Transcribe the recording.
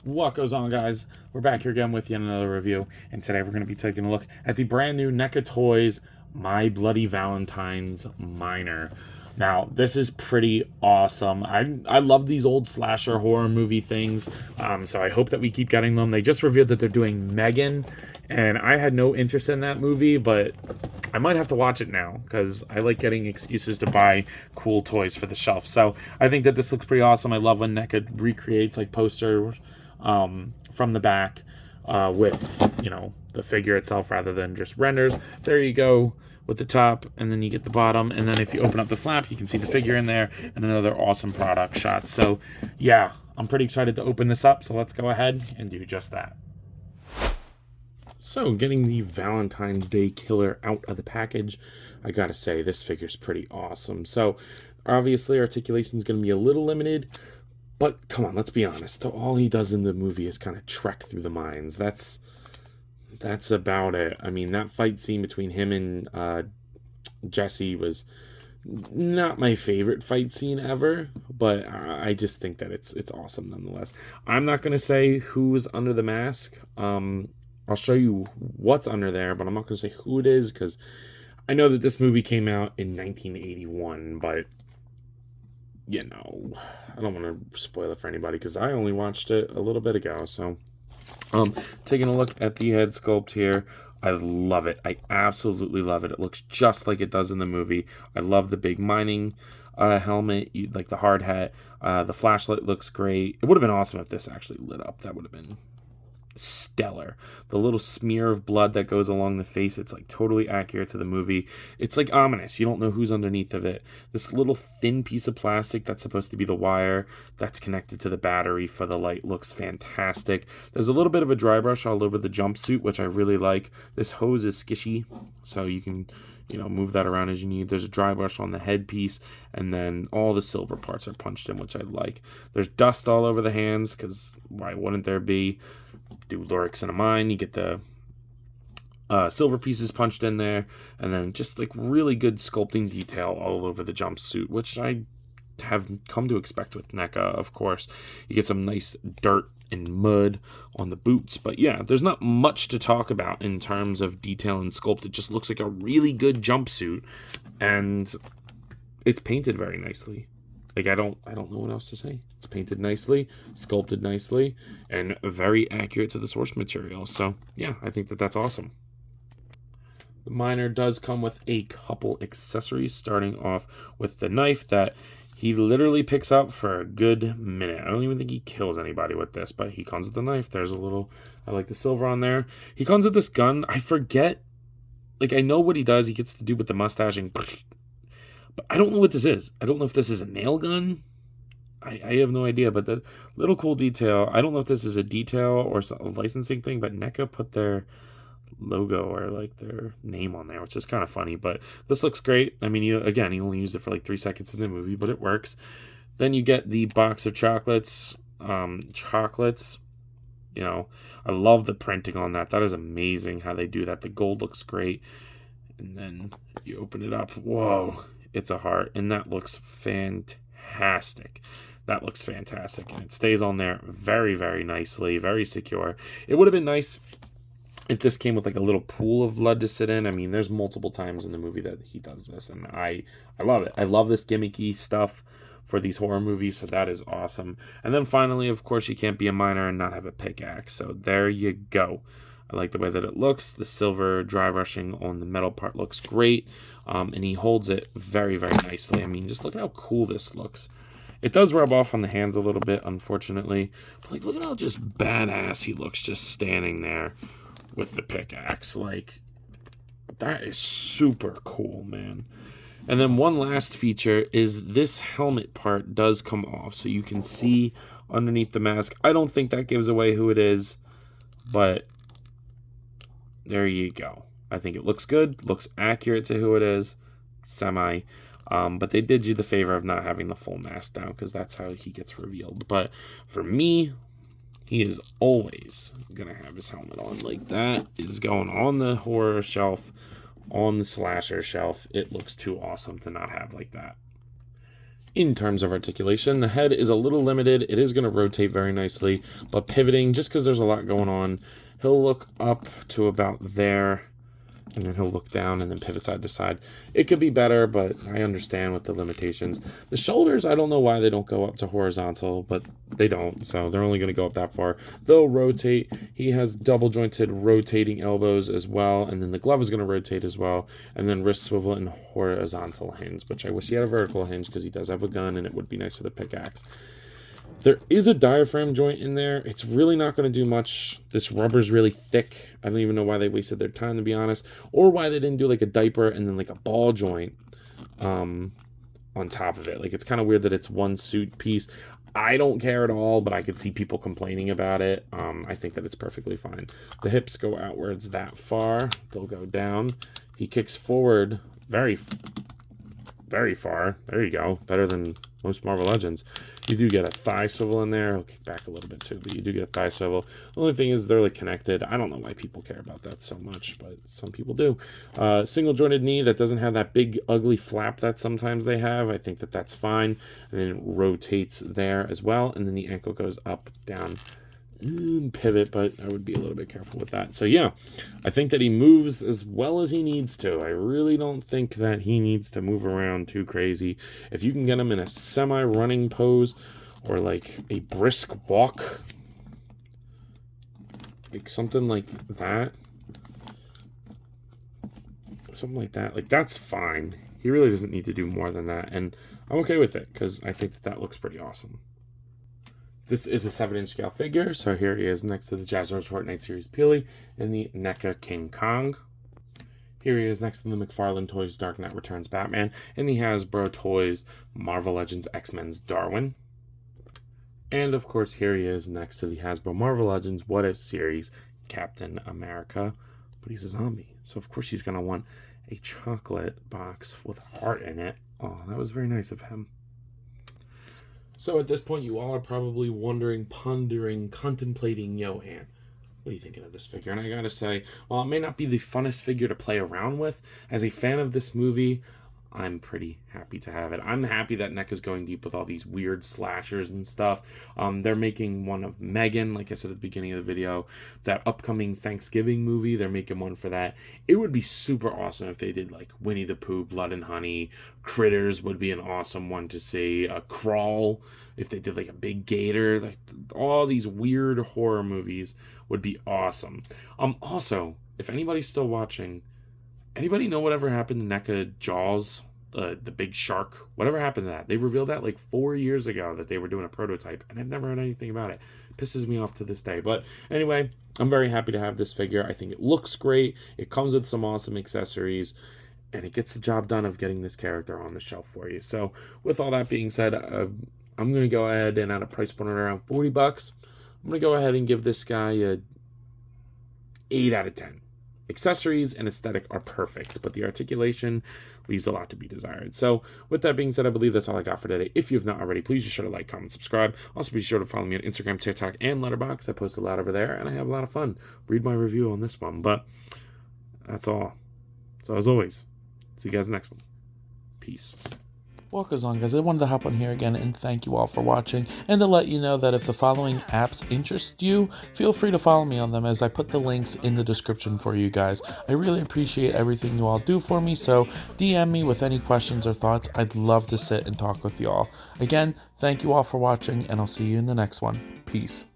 What goes on, guys? We're back here again with yet another review, and today we're going to be taking a look at the brand new Neca Toys My Bloody Valentine's Minor. Now, this is pretty awesome. I love these old slasher horror movie things, so I hope that we keep getting them. They just revealed that they're doing Megan, and I had no interest in that movie, but I might have to watch it now because I like getting excuses to buy cool toys for the shelf. So I think that this looks pretty awesome. I love when Neca recreates like posters from the back with, you know, the figure itself rather than just renders. There you go with the top, and then you get the bottom, and then if you open up the flap, you can see the figure in there and another awesome product shot. So yeah, I'm pretty excited to open this up, so let's go ahead and do just that. So, getting the Valentine's Day killer out of the package, I gotta say, this figure's pretty awesome. So, obviously, Articulation is going to be a little limited, but come on, let's be honest. All he does in the movie is kind of trek through the mines. That's about it. I mean, that fight scene between him and Jesse was not my favorite fight scene ever, but I just think that it's awesome nonetheless. I'm not going to say who's under the mask. I'll show you what's under there, but I'm not going to say who it is because I know that this movie came out in 1981, but, you know, I don't want to spoil it for anybody because I only watched it a little bit ago. So, taking a look at the head sculpt here, I love it. I absolutely love it. It looks just like it does in the movie. I love the big mining helmet, like the hard hat. The flashlight looks great. It would have been awesome if this actually lit up. That would have been stellar. The little smear of blood that goes along the face, it's like totally accurate to the movie. It's like ominous. You don't know who's underneath of it. This little thin piece of plastic that's supposed to be the wire that's connected to the battery for the light looks fantastic. There's a little bit of a dry brush all over the jumpsuit, which I really like. This hose is skishy, so you can, you know, move that around as you need. There's a dry brush on the headpiece, and then all the silver parts are punched in, which I like. There's dust all over the hands, because why wouldn't there be? Do lyrics in a mine, you get the silver pieces punched in there, and then just like really good sculpting detail all over the jumpsuit, which I have come to expect with Neca, of course. You get some nice dirt and mud on the boots, but yeah, there's not much to talk about in terms of detail and sculpt. It just looks like a really good jumpsuit, and it's painted very nicely. Like, I don't know what else to say. It's painted nicely, sculpted nicely, and very accurate to the source material. So, yeah, I think that that's awesome. The Minor does come with a couple accessories, starting off with the knife that he literally picks up for a good minute. I don't even think he kills anybody with this, but he comes with the knife. There's a little, I like the silver on there. He comes with this gun. I forget, like, I know what he does. He gets to do with the mustache and... But I don't know what this is. I don't know if this is a nail gun. I have no idea, but the little cool detail, I don't know if this is a detail or a licensing thing, but Neca put their logo or like their name on there, which is kind of funny, but this looks great. I mean, he only used it for like 3 seconds in the movie, but it works. Then you get the box of chocolates. You know, I love the printing on that. That is amazing how they do that. The gold looks great. And then you open it up. Whoa. It's a heart, and that looks fantastic. That looks fantastic, and it stays on there very, very nicely, very secure. It would have been nice if this came with like a little pool of blood to sit in. I mean, there's multiple times in the movie that he does this, and I love it. I love this gimmicky stuff for these horror movies, so that is awesome. And then finally, of course, you can't be a miner and not have a pickaxe, so there you go. I like the way that it looks. The silver dry brushing on the metal part looks great. And he holds it very, very nicely. I mean, just look at how cool this looks. It does rub off on the hands a little bit, unfortunately. But like, look at how just badass he looks just standing there with the pickaxe. Like, that is super cool, man. And then one last feature is this helmet part does come off. So you can see underneath the mask. I don't think that gives away who it is. But... there you go. I think it looks good, looks accurate to who it is, semi. But they did you the favor of not having the full mask down because that's how he gets revealed. But for me, he is always going to have his helmet on. Like, that is going on the horror shelf, on the slasher shelf. It looks too awesome to not have like that. In terms of articulation, the head is a little limited. It is going to rotate very nicely, but pivoting, just because there's a lot going on, he'll look up to about there, and then he'll look down and then pivot side to side. It could be better, but I understand with the limitations. The shoulders, I don't know why they don't go up to horizontal, but they don't, so they're only going to go up that far. They'll rotate. He has double jointed rotating elbows as well, and then the glove is going to rotate as well, and then wrist swivel and horizontal hinge, which I wish he had a vertical hinge because he does have a gun, and it would be nice with a pickaxe. There is a diaphragm joint in there. It's really not going to do much. This rubber's really thick. I don't even know why they wasted their time, to be honest, or why they didn't do like a diaper and then like a ball joint on top of it. Like, it's kind of weird that it's one suit piece. I don't care at all, but I could see people complaining about it. I think that it's perfectly fine. The hips go outwards that far. They'll go down. He kicks forward very far. There you go. Better than most Marvel Legends. You do get a thigh swivel in there. I'll kick back a little bit too, but you do get a thigh swivel. The only thing is they're like connected. I don't know why people care about that so much, but some people do. Single jointed knee that doesn't have that big ugly flap that sometimes they have. I think that that's fine. And then it rotates there as well. And then the ankle goes up, down, pivot, but I would be a little bit careful with that. So yeah, I think that he moves as well as he needs to. I really don't think that he needs to move around too crazy. If you can get him in a semi-running pose or like a brisk walk, like something like that, like that's fine. He really doesn't need to do more than that, and I'm okay with it because I think that that looks pretty awesome. This is a 7-inch scale figure, so here he is next to the Jazzwares Fortnite Series Peely and the Neca King Kong. Here he is next to the McFarlane Toys Dark Knight Returns Batman and the Hasbro Toys Marvel Legends X-Men's Darwin. And of course, here he is next to the Hasbro Marvel Legends What If Series Captain America, but he's a zombie, so of course he's going to want a chocolate box with a heart in it. Oh, that was very nice of him. So at this point, you all are probably wondering, pondering, contemplating, Johan, what are you thinking of this figure? And I gotta say, while it may not be the funnest figure to play around with, as a fan of this movie, I'm pretty happy to have it. I'm happy that Neca's going deep with all these weird slashers and stuff. They're making one of Megan, like I said at the beginning of the video, that upcoming Thanksgiving movie. They're making one for that. It would be super awesome if they did like Winnie the Pooh, Blood and Honey. Critters would be an awesome one to see. Crawl, if they did like a big gator. Like all these weird horror movies would be awesome. Also, if anybody's still watching, anybody know whatever happened to NECA Jaws, the big shark? Whatever happened to that? They revealed that like 4 years ago that they were doing a prototype, and I've never heard anything about it. Pisses me off to this day. But anyway, I'm very happy to have this figure. I think it looks great. It comes with some awesome accessories, and it gets the job done of getting this character on the shelf for you. So with all that being said, I'm going to go ahead and at a price point around $40, I'm going to go ahead and give this guy a 8 out of 10. Accessories and aesthetic are perfect, but the articulation leaves a lot to be desired. So with that being said, I believe that's all I got for today. If you've not already, please be sure to like, comment, subscribe. Also be sure to follow me on Instagram, TikTok, and Letterboxd. I post a lot over there, and I have a lot of fun. Read my review on this one, but that's all. So as always, see you guys next one. Peace. What goes on, guys? I wanted to hop on here again and thank you all for watching, and to let you know that if the following apps interest you, feel free to follow me on them, as I put the links in the description for you guys. I really appreciate everything you all do for me, so DM me with any questions or thoughts. I'd love to sit and talk with you all. Again, thank you all for watching, and I'll see you in the next one. Peace.